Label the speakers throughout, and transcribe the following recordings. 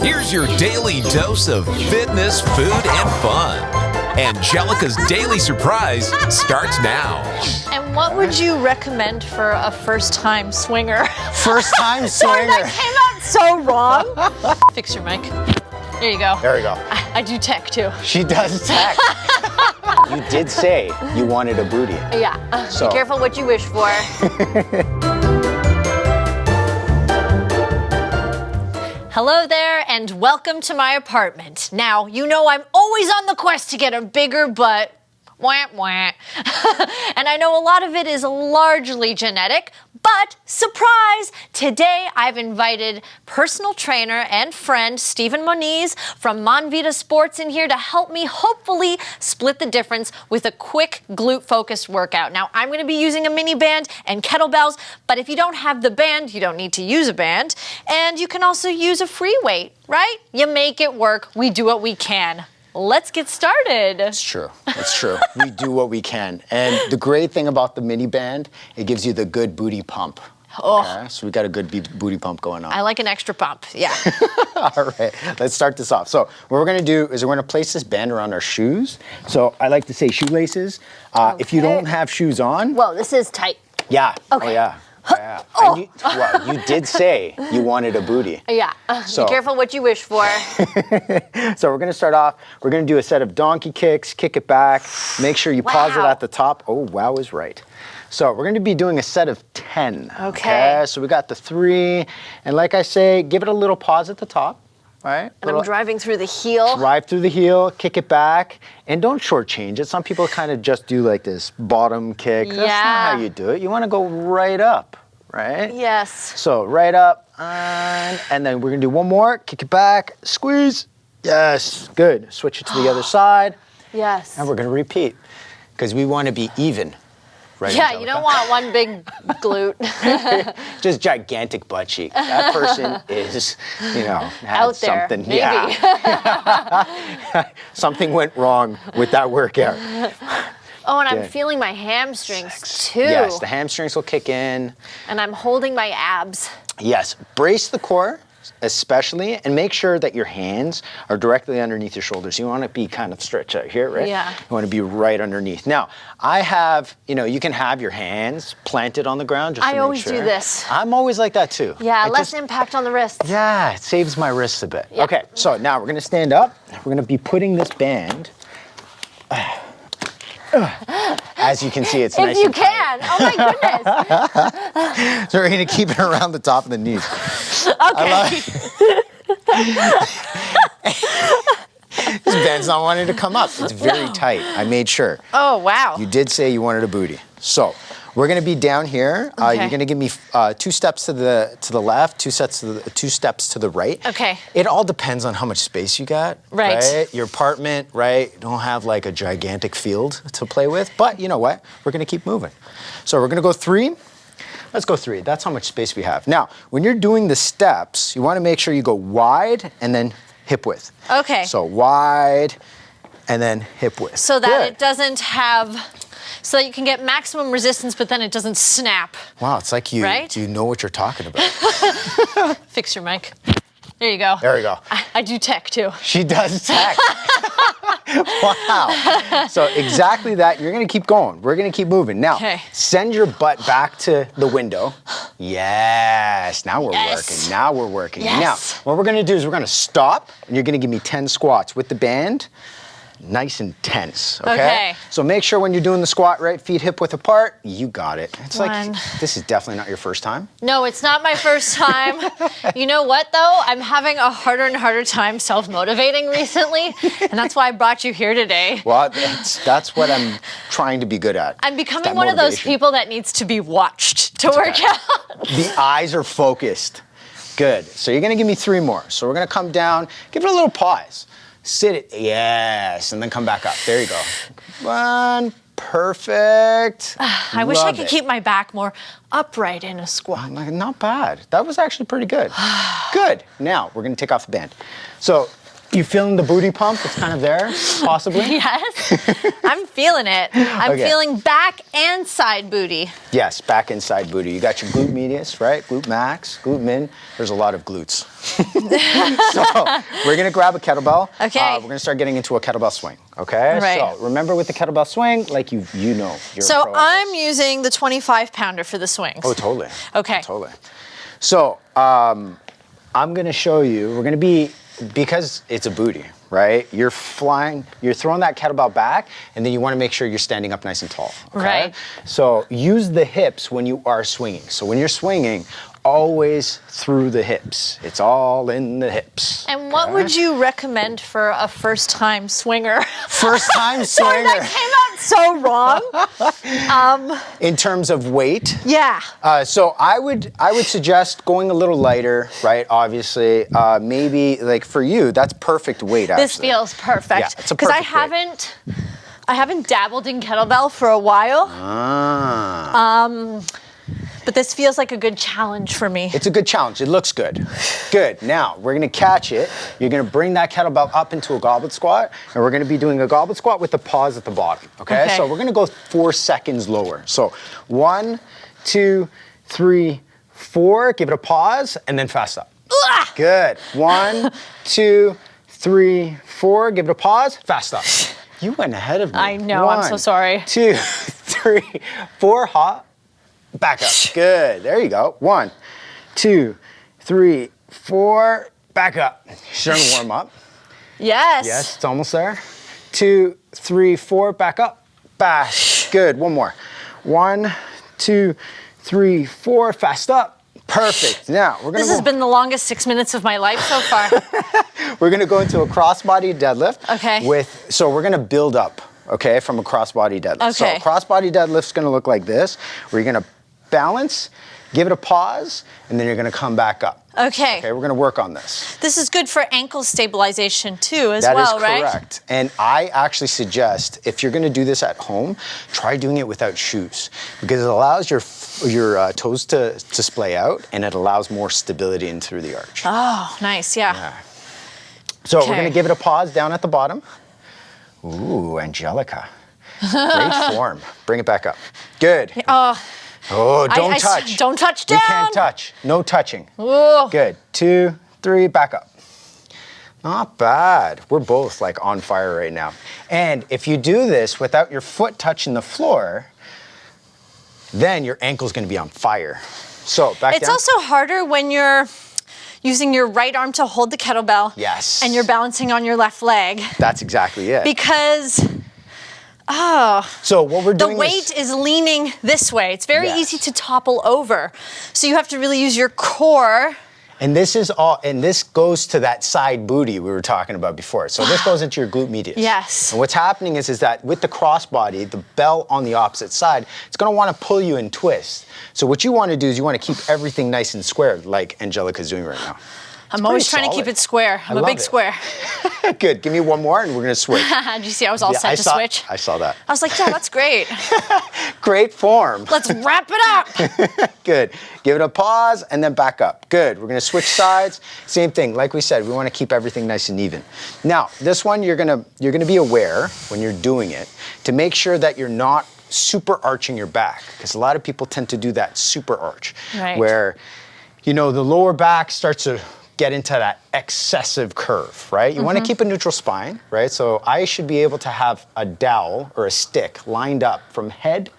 Speaker 1: Here's your daily dose of fitness, food, and fun. Angelica's Daily Surprise starts now.
Speaker 2: And what would you recommend for a first-time swinger?
Speaker 3: First-time
Speaker 2: Sorry,
Speaker 3: swinger.
Speaker 2: that came out so wrong. Fix your mic. There you go.
Speaker 3: There we go.
Speaker 2: I do tech too.
Speaker 3: She does tech. You did say you wanted a booty.
Speaker 2: Yeah.
Speaker 3: So.
Speaker 2: Be careful what you wish for. Hello there and welcome to my apartment. Now, you know I'm always on the quest to get a bigger butt. Wah, wah. And I know a lot of it is largely genetic, but surprise! Today I've invited personal trainer and friend Stephen Moniz from Monvita Sports in here to help me hopefully split the difference with a quick glute-focused workout. Now, I'm going to be using a mini band and kettlebells, but if you don't have the band, you don't need to use a band. And you can also use a free weight, right? You make it work. We do what we can. Let's get started.
Speaker 3: It's true. It's true. We do what we can. And the great thing about the mini band, it gives you the good booty pump.
Speaker 2: Oh.
Speaker 3: Okay? So we got a good booty pump going on.
Speaker 2: I like an extra pump, yeah.
Speaker 3: All right, let's start this off. So what we're gonna do is we're gonna place this band around our shoes. So I like to say shoelaces. If you don't have shoes on.
Speaker 2: Whoa, this is tight.
Speaker 3: Yeah.
Speaker 2: Okay.
Speaker 3: Oh, yeah. Yeah.
Speaker 2: Oh.
Speaker 3: Well, you did say you wanted a booty.
Speaker 2: Yeah.
Speaker 3: So.
Speaker 2: Be careful what you wish for.
Speaker 3: So we're gonna start off, we're gonna do a set of donkey kicks, kick it back, make sure you pause it
Speaker 2: Wow.
Speaker 3: at the top. Oh, wow is right. So we're gonna be doing a set of 10.
Speaker 2: Okay.
Speaker 3: So we got the 3, and like I say, give it a little pause at the top, right?
Speaker 2: And I'm driving through the heel.
Speaker 3: Drive through the heel, kick it back, and don't shortchange it. Some people kind of just do like this bottom kick. That's not how you do it. You wanna go right up, right?
Speaker 2: Yes.
Speaker 3: So right up, and then we're gonna do one more, kick it back, squeeze. Yes, good. Switch it to the other side,
Speaker 2: Yes.
Speaker 3: and we're gonna repeat, because we wanna be even. Right,
Speaker 2: Yeah,
Speaker 3: Angelica?
Speaker 2: you don't want one big glute.
Speaker 3: Just gigantic butt cheek. That person is, had
Speaker 2: Out there,
Speaker 3: something.
Speaker 2: maybe.
Speaker 3: Yeah. Something went wrong with that workout.
Speaker 2: Oh, and I'm
Speaker 3: Good.
Speaker 2: feeling my hamstrings too.
Speaker 3: Yes, the hamstrings will kick in.
Speaker 2: And I'm holding my abs.
Speaker 3: Yes, brace the core, especially, and make sure that your hands are directly underneath your shoulders. You want to be kind of stretched out here, right?
Speaker 2: Yeah.
Speaker 3: You want to be right underneath. Now, I have, you can have your hands planted on the ground just to
Speaker 2: I
Speaker 3: make
Speaker 2: always
Speaker 3: sure.
Speaker 2: do this.
Speaker 3: I'm always like that too.
Speaker 2: Yeah,
Speaker 3: It
Speaker 2: less
Speaker 3: just-
Speaker 2: impact on the wrists.
Speaker 3: Yeah, it saves my wrists a bit.
Speaker 2: Yeah.
Speaker 3: Okay, so now we're gonna stand up. We're gonna be putting this band. As you can see, it's nice
Speaker 2: If you
Speaker 3: and tight.
Speaker 2: can. Oh my goodness.
Speaker 3: So we're gonna keep it around the top of the knees.
Speaker 2: Okay.
Speaker 3: This band's not wanting to come up. It's very tight. I made sure.
Speaker 2: Oh, wow.
Speaker 3: You did say you wanted a booty. So we're gonna be down here.
Speaker 2: Okay.
Speaker 3: You're gonna give me 2 steps to the left, 2 steps to the right.
Speaker 2: Okay.
Speaker 3: It all depends on how much space you got.
Speaker 2: Right.
Speaker 3: Your apartment, right? Don't have like a gigantic field to play with, but you know what? We're gonna keep moving. So we're gonna go 3. Let's go 3. That's how much space we have. Now, when you're doing the steps, you wanna make sure you go wide and then hip width.
Speaker 2: Okay.
Speaker 3: So wide and then hip width.
Speaker 2: So that
Speaker 3: Good.
Speaker 2: it doesn't have, so that you can get maximum resistance, but then it doesn't snap.
Speaker 3: Wow, it's like you know what you're talking about.
Speaker 2: Fix your mic. There you go.
Speaker 3: There we go.
Speaker 2: I do tech too.
Speaker 3: She does tech. Wow. So exactly that. You're going to keep going. We're going to keep moving. Now, send your butt back to the window. Yes. Now we're working. Now we're working.
Speaker 2: Yes.
Speaker 3: Now, what we're going to do is we're going to stop, and you're going to give me 10 squats with the band. Nice and tense, okay? So make sure when you're doing the squat, right, feet hip width apart, you got it. It's like, this is definitely not your first time.
Speaker 2: No, it's not my first time. You know what, though? I'm having a harder and harder time self-motivating recently, and that's why I brought you here today.
Speaker 3: Well, that's what I'm trying to be good at.
Speaker 2: I'm becoming one of those people that needs to be watched to work out.
Speaker 3: The eyes are focused. Good. So you're gonna give me 3 more. So we're gonna come down, give it a little pause. Sit it, yes, and then come back up. There you go. 1, perfect.
Speaker 2: I wish I could keep my back more upright in a squat.
Speaker 3: Not bad. That was actually pretty good. Good. Now, we're gonna take off the band. So You feeling the booty pump? It's kind of there, possibly?
Speaker 2: Yes, I'm feeling it. I'm
Speaker 3: Okay.
Speaker 2: feeling back and side booty.
Speaker 3: Yes, back and side booty. You got your glute medius, right? Glute max, glute min. There's a lot of glutes. So we're gonna grab a kettlebell.
Speaker 2: Okay.
Speaker 3: We're gonna start getting into a kettlebell swing. Okay.
Speaker 2: Right.
Speaker 3: So remember with the kettlebell swing, like you know, you're a
Speaker 2: So
Speaker 3: pro at
Speaker 2: I'm
Speaker 3: this.
Speaker 2: using the 25-pounder for the swings.
Speaker 3: Oh, totally.
Speaker 2: Okay.
Speaker 3: Totally. So I'm gonna show you. We're gonna be, because it's a booty, right? You're flying, you're throwing that kettlebell back, and then you want to make sure you're standing up nice and tall. Okay?
Speaker 2: Right.
Speaker 3: So use the hips when you are swinging. So when you're swinging, always through the hips. It's all in the hips.
Speaker 2: And what
Speaker 3: okay?
Speaker 2: would you recommend for a first-time swinger?
Speaker 3: First time
Speaker 2: Sorry,
Speaker 3: swinger.
Speaker 2: that came out so wrong.
Speaker 3: In terms of weight,
Speaker 2: Yeah.
Speaker 3: so I would suggest going a little lighter, right? Obviously, maybe like for you, that's perfect weight. Actually,
Speaker 2: This feels perfect.
Speaker 3: Yeah, it's a
Speaker 2: Because
Speaker 3: perfect weight.
Speaker 2: I haven't dabbled in kettlebell for a while. But this feels like a good challenge for me.
Speaker 3: It's a good challenge. It looks good. Good. Now, we're going to catch it. You're going to bring that kettlebell up into a goblet squat, and we're going to be doing a goblet squat with the pause at the bottom, okay?
Speaker 2: Okay.
Speaker 3: So we're going to go 4 seconds lower. So 1, 2, 3, 4. Give it a pause, and then fast up.
Speaker 2: Ugh!
Speaker 3: Good. 1, 2, 3, 4. Give it a pause, fast up. You went ahead of me.
Speaker 2: I know, I'm so sorry.
Speaker 3: 1, 2, 3, 4. Hop. Back up. Good. There you go. 1, 2, 3, 4. Back up. Starting to warm up.
Speaker 2: Yes.
Speaker 3: Yes, it's almost there. 2, 3, 4. Back up. Bash. Good. One more. 1, 2, 3, 4. Fast up. Perfect. Now we're gonna.
Speaker 2: This has been the longest 6 minutes of my life so far.
Speaker 3: We're gonna go into a crossbody deadlift.
Speaker 2: Okay.
Speaker 3: So we're gonna build up. Okay, from a crossbody deadlift.
Speaker 2: Okay.
Speaker 3: So crossbody deadlift's gonna look like this, where you're gonna balance, give it a pause, and then you're gonna come back up.
Speaker 2: Okay.
Speaker 3: Okay, we're gonna work on this.
Speaker 2: This is good for ankle stabilization too, as
Speaker 3: That
Speaker 2: well,
Speaker 3: is
Speaker 2: right?
Speaker 3: correct. And I actually suggest, if you're gonna do this at home, try doing it without shoes, because it allows your toes to splay out, and it allows more stability in through the arch.
Speaker 2: Oh, nice. Yeah.
Speaker 3: So
Speaker 2: Okay.
Speaker 3: we're gonna give it a pause down at the bottom. Ooh, Anjelica. Great form. Bring it back up. Good. Oh, don't touch.
Speaker 2: Don't touch
Speaker 3: We
Speaker 2: down.
Speaker 3: can't touch. No touching.
Speaker 2: Ooh.
Speaker 3: Good. 2, 3, back up. Not bad. We're both like on fire right now. And if you do this without your foot touching the floor, then your ankle's gonna be on fire. So back
Speaker 2: It's
Speaker 3: down.
Speaker 2: also harder when you're using your right arm to hold the kettlebell.
Speaker 3: Yes.
Speaker 2: And you're balancing on your left leg.
Speaker 3: That's exactly it.
Speaker 2: Because
Speaker 3: So what we're
Speaker 2: the
Speaker 3: doing
Speaker 2: weight is leaning this way. It's very
Speaker 3: Yes.
Speaker 2: easy to topple over. So you have to really use your core.
Speaker 3: And this goes to that side booty we were talking about before. So this goes into your glute medius.
Speaker 2: Yes.
Speaker 3: And what's happening is that with the crossbody, the bell on the opposite side, it's gonna wanna pull you and twist. So what you wanna do is you wanna keep everything nice and square, like Anjelica's doing right now.
Speaker 2: I'm always
Speaker 3: pretty
Speaker 2: trying to keep
Speaker 3: solid.
Speaker 2: it square. I'm a
Speaker 3: love
Speaker 2: big
Speaker 3: it.
Speaker 2: square.
Speaker 3: Good, give me one more and we're gonna switch.
Speaker 2: Did you see I was all set to switch?
Speaker 3: I saw that.
Speaker 2: I was like, yeah, that's great.
Speaker 3: Great form.
Speaker 2: Let's wrap it up.
Speaker 3: Good. Give it a pause and then back up. Good. We're gonna switch sides. Same thing. Like we said, we want to keep everything nice and even. Now, this one you're gonna be aware when you're doing it to make sure that you're not super arching your back, because a lot of people tend to do that super arch,
Speaker 2: Right.
Speaker 3: where the lower back starts to get into that excessive curve, right? You want to keep a neutral spine, right? So I should be able to have a dowel or a stick lined up from head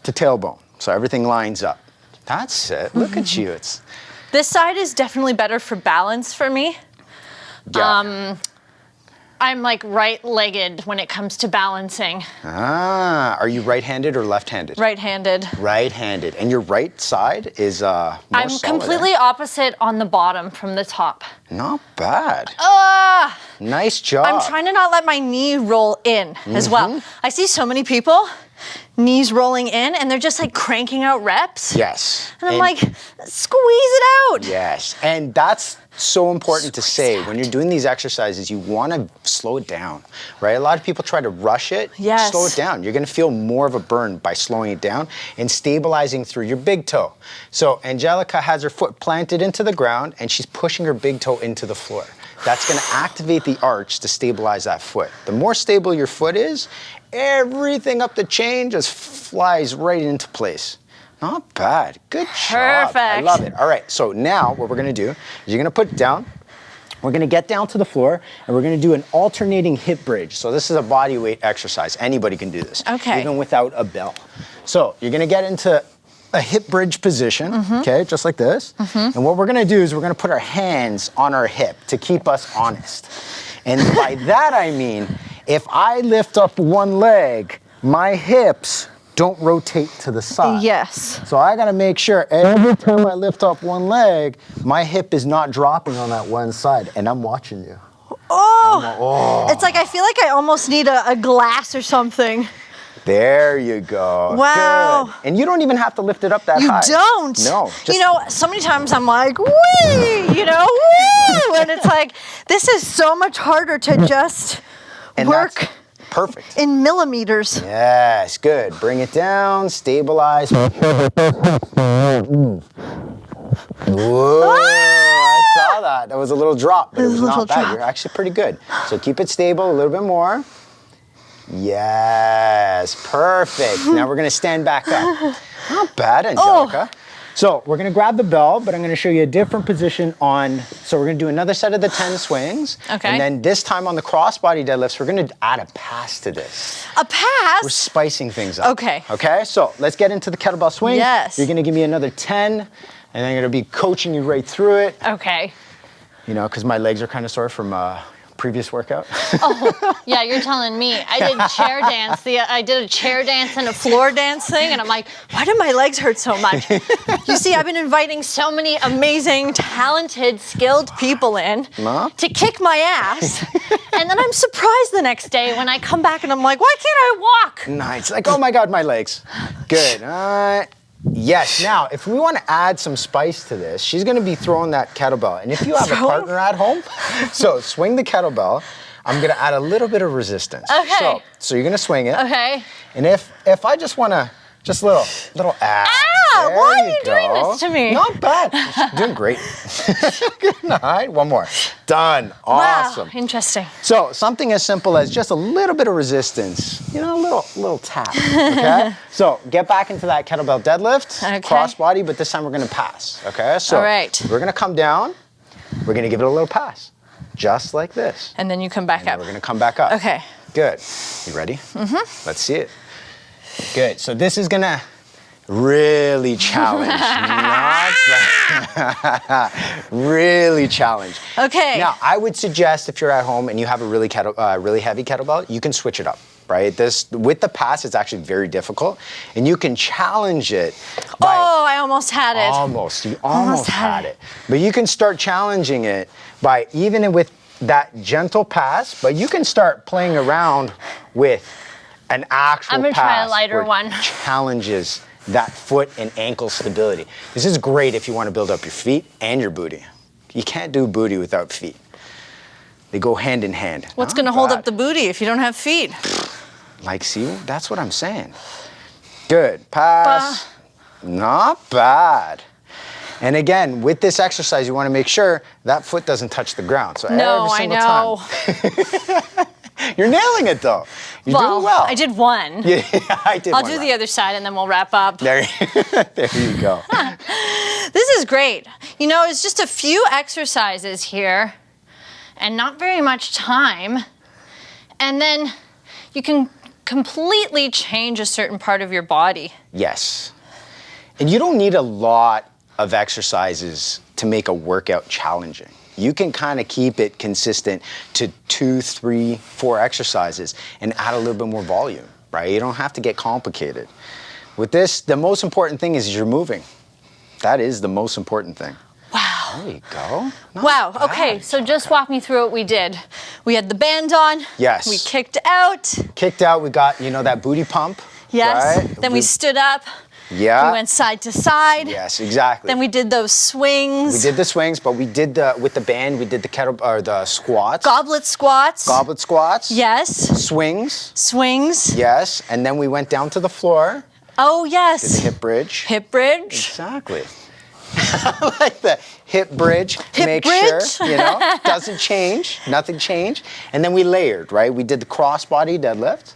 Speaker 3: to tailbone. So everything lines up. That's it. Look at you. It's
Speaker 2: This side is definitely better for balance for me.
Speaker 3: yeah.
Speaker 2: I'm like right-legged when it comes to balancing.
Speaker 3: Are you right-handed or left-handed?
Speaker 2: Right-handed.
Speaker 3: Right-handed. And your right side is more
Speaker 2: I'm
Speaker 3: solid,
Speaker 2: completely opposite on the bottom from the top.
Speaker 3: Not bad.
Speaker 2: Ah!
Speaker 3: Nice job.
Speaker 2: I'm trying to not let my knee roll in as well. I see so many people, knees rolling in, and they're just like cranking out reps.
Speaker 3: Yes.
Speaker 2: And I'm like, squeeze it out.
Speaker 3: Yes, and that's so important to say. When you're doing these exercises, you want to slow it down, right? A lot of people try to rush it.
Speaker 2: Yes.
Speaker 3: Slow it down. You're going to feel more of a burn by slowing it down and stabilizing through your big toe. So Anjelica has her foot planted into the ground and she's pushing her big toe into the floor. That's gonna activate the arch to stabilize that foot. The more stable your foot is, everything up the chain just flies right into place. Not bad, good job.
Speaker 2: Perfect.
Speaker 3: I love it. All right, so now what we're gonna do is you're gonna put it down. We're gonna get down to the floor and we're gonna do an alternating hip bridge. So this is a body weight exercise. Anybody can do this,
Speaker 2: Okay.
Speaker 3: even without a bell. So you're gonna get into a hip bridge position, okay, just like this. And what we're gonna do is we're gonna put our hands on our hip to keep us honest. And by that I mean, if I lift up one leg, my hips don't rotate to the side.
Speaker 2: Yes.
Speaker 3: So I gotta make sure every time I lift up one leg, my hip is not dropping on that one side, and I'm watching you.
Speaker 2: Oh, it's like I feel like I almost need a glass or something.
Speaker 3: There you go.
Speaker 2: Wow.
Speaker 3: Good. And you don't even have to lift it up that high.
Speaker 2: You don't.
Speaker 3: No.
Speaker 2: You know, so many times I'm like, wee, you know, woo, and it's like, this is so much harder to just
Speaker 3: And
Speaker 2: work
Speaker 3: that's perfect.
Speaker 2: in millimeters.
Speaker 3: Yes, good. Bring it down, stabilize. Whoa, I saw that. That was a little drop, but it was not bad. You're actually pretty good. So keep it stable a little bit more. Yes, perfect. Now we're gonna stand back up. Not bad, Anjelica. So we're gonna grab the bell, but I'm gonna show you a different position on, so we're gonna do another set of the 10 swings.
Speaker 2: Okay.
Speaker 3: And then this time on the crossbody deadlifts, we're gonna add a pass to this.
Speaker 2: A pass?
Speaker 3: We're spicing things up.
Speaker 2: Okay.
Speaker 3: Okay, so let's get into the kettlebell swing.
Speaker 2: Yes.
Speaker 3: You're gonna give me another 10, and I'm gonna be coaching you right through it.
Speaker 2: Okay.
Speaker 3: You know, because my legs are kind of sore from previous workout.
Speaker 2: Oh, yeah, you're telling me. I did chair dance. I did a chair dance and a floor dance thing, and I'm like, why do my legs hurt so much? You see, I've been inviting so many amazing, talented, skilled people in to kick my ass, and then I'm surprised the next day when I come back and I'm like, why can't I walk?
Speaker 3: Nice. Like, oh my God, my legs. Good. Yes. Now, if we want to add some spice to this, she's going to be throwing that kettlebell. And if you have a partner at home, so swing the kettlebell. I'm going to add a little bit of resistance.
Speaker 2: Okay.
Speaker 3: So you're going to swing it.
Speaker 2: Okay.
Speaker 3: And if I just want to, just little add.
Speaker 2: Ah,
Speaker 3: There
Speaker 2: why are you
Speaker 3: go.
Speaker 2: doing this to me?
Speaker 3: Not bad. You're doing great. Good. All right, one more. Done. Awesome.
Speaker 2: Wow, interesting.
Speaker 3: So something as simple as just a little bit of resistance, you know, a little tap, okay? So get back into that kettlebell deadlift, cross body, but this time we're gonna pass, okay? So
Speaker 2: all right.
Speaker 3: We're gonna come down, we're gonna give it a little pass, just like this.
Speaker 2: And then you come back up.
Speaker 3: We're gonna come back up.
Speaker 2: Okay.
Speaker 3: Good. You ready? Mm-hmm. Let's see it. Good. So this is gonna really challenge. Really challenge.
Speaker 2: Okay.
Speaker 3: Now, I would suggest if you're at home and you have a really heavy kettlebell, you can switch it up, right? This with the pass, it's actually very difficult, and you can challenge it.
Speaker 2: I almost had it.
Speaker 3: Almost. You almost had it. But you can start challenging it by even with that gentle pass, but you can start playing around with an actual
Speaker 2: I'm gonna
Speaker 3: pass
Speaker 2: try a lighter
Speaker 3: where
Speaker 2: one.
Speaker 3: it challenges that foot and ankle stability. This is great if you want to build up your feet and your booty. You can't do booty without feet. They go hand in hand.
Speaker 2: What's gonna hold up the booty if you don't have feet?
Speaker 3: Like, see, that's what I'm saying. Good, pass, not bad. And again, with this exercise, you wanna make sure that foot doesn't touch the ground. So
Speaker 2: No,
Speaker 3: every single
Speaker 2: I know.
Speaker 3: time. You're nailing it though. You're doing well.
Speaker 2: I did one.
Speaker 3: Yeah, I did
Speaker 2: I'll
Speaker 3: one
Speaker 2: do
Speaker 3: right.
Speaker 2: the other side and then we'll wrap up.
Speaker 3: There you go.
Speaker 2: This is great. You know, it's just a few exercises here and not very much time. And then you can completely change a certain part of your body.
Speaker 3: Yes. And you don't need a lot of exercises to make a workout challenging. You can kind of keep it consistent to 2, 3, 4 exercises and add a little bit more volume, right? You don't have to get complicated. With this, the most important thing is you're moving. That is the most important thing.
Speaker 2: Wow.
Speaker 3: There you go. Not
Speaker 2: Wow,
Speaker 3: bad.
Speaker 2: okay, so just walk me through what we did. We had the band on.
Speaker 3: Yes.
Speaker 2: We kicked out.
Speaker 3: Kicked out, we got, you know, that booty pump.
Speaker 2: Yes.
Speaker 3: Right?
Speaker 2: Then we stood up.
Speaker 3: Yeah.
Speaker 2: We went side to side.
Speaker 3: Yes, exactly.
Speaker 2: Then we did those swings.
Speaker 3: We did the swings, but we did with the band, we did the squats.
Speaker 2: Goblet squats.
Speaker 3: Goblet squats.
Speaker 2: Yes.
Speaker 3: Swings.
Speaker 2: Swings.
Speaker 3: Yes. And then we went down to the floor.
Speaker 2: Oh, yes.
Speaker 3: Did the hip bridge.
Speaker 2: Hip bridge.
Speaker 3: Exactly. like the hip bridge.
Speaker 2: Hip
Speaker 3: Make
Speaker 2: bridge?
Speaker 3: sure, doesn't change, nothing changed. And then we layered, right? We did the crossbody deadlift,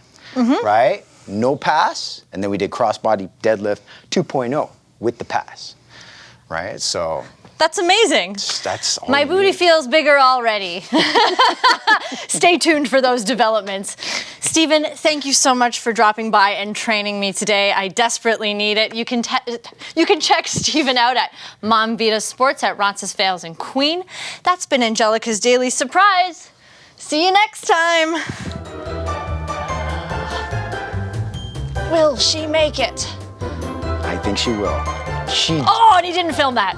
Speaker 3: right? No pass. And then we did crossbody deadlift 2.0 with the pass, right? So
Speaker 2: That's amazing.
Speaker 3: that's all
Speaker 2: My
Speaker 3: you
Speaker 2: booty
Speaker 3: need.
Speaker 2: feels bigger already. Stay tuned for those developments. Stephen, thank you so much for dropping by and training me today. I desperately need it. You can check Stephen out at Mom Vita Sports at Roncesvalles and Queen. That's been Anjelica's Daily Surprise. See you next time. Will she make it?
Speaker 3: I think she will.
Speaker 2: Oh, and he didn't film that.